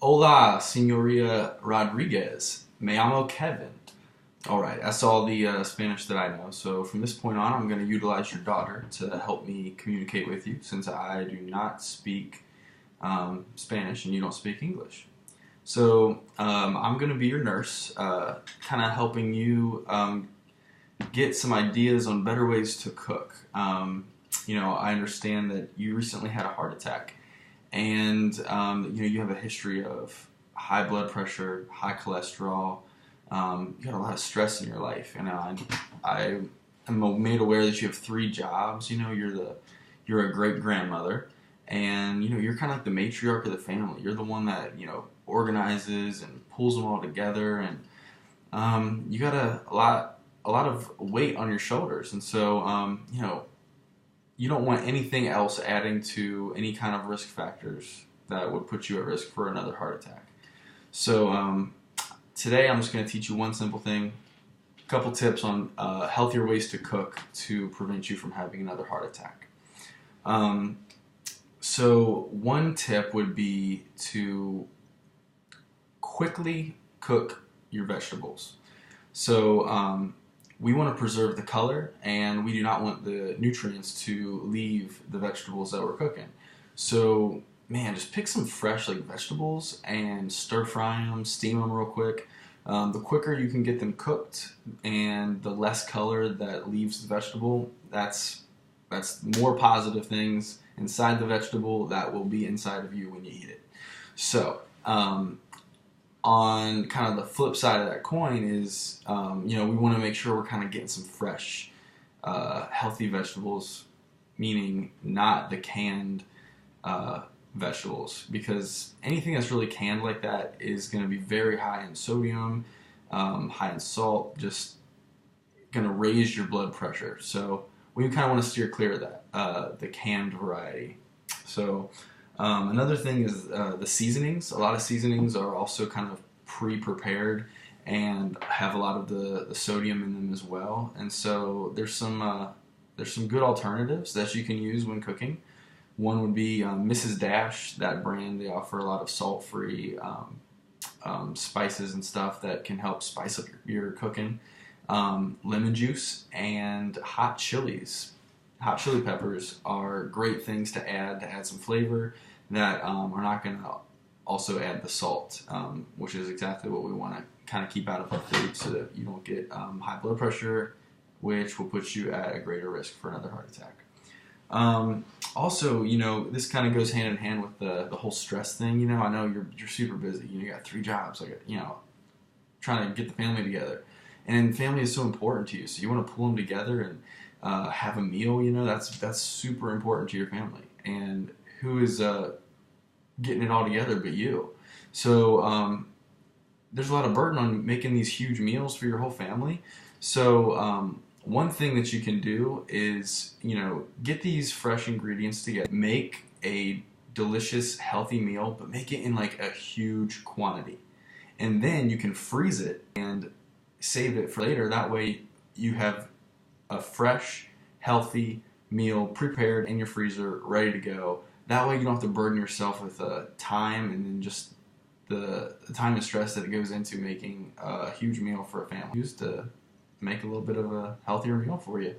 Hola, Señoria Rodriguez. Me llamo Kevin. All right, that's all the Spanish that I know. So from this point on, I'm going to utilize your daughter to help me communicate with you since I do not speak Spanish and you don't speak English. So I'm going to be your nurse, kind of helping you get some ideas on better ways to cook. I understand that you recently had a heart attack, and you have a history of high blood pressure, high cholesterol. You got a lot of stress in your life, and I am made aware that you have three jobs. You're a great grandmother, and you're kind of like the matriarch of the family. You're the one that organizes and pulls them all together, and you got a lot of weight on your shoulders, and so you don't want anything else adding to any kind of risk factors that would put you at risk for another heart attack. So today I'm just going to teach you one simple thing, a couple tips on healthier ways to cook to prevent you from having another heart attack. So one tip would be to quickly cook your vegetables. So we want to preserve the color, and we do not want the nutrients to leave the vegetables that we're cooking. So, man, just pick some fresh vegetables and stir fry them, steam them real quick. The quicker you can get them cooked, and the less color that leaves the vegetable, that's more positive things inside the vegetable that will be inside of you when you eat it. So, on kind of the flip side of that coin is, we want to make sure we're kind of getting some fresh, healthy vegetables, meaning not the canned vegetables, because anything that's really canned like that is going to be very high in sodium, high in salt, just going to raise your blood pressure. So we kind of want to steer clear of that, the canned variety. So another thing is the seasonings. A lot of seasonings are also kind of pre-prepared and have a lot of the sodium in them as well. And so there's some good alternatives that you can use when cooking. One would be Mrs. Dash. That brand, they offer a lot of salt-free spices and stuff that can help spice up your cooking. Lemon juice and hot chilies. Hot chili peppers are great things to add some flavor that are not going to also add the salt, which is exactly what we want to kind of keep out of our food so that you don't get high blood pressure, which will put you at a greater risk for another heart attack. Also, this kind of goes hand in hand with the whole stress thing. I know you're super busy. You got three jobs, trying to get the family together. And family is so important to you, so you want to pull them together and have a meal. That's super important to your family. And who is getting it all together but you? So there's a lot of burden on making these huge meals for your whole family. So one thing that you can do is get these fresh ingredients together, make a delicious, healthy meal, but make it in a huge quantity, and then you can freeze it and save it for later. That way you have a fresh, healthy meal prepared in your freezer, ready to go. That way you don't have to burden yourself with time and then just the time and stress that it goes into making a huge meal for a family. Used to make a little bit of a healthier meal for you.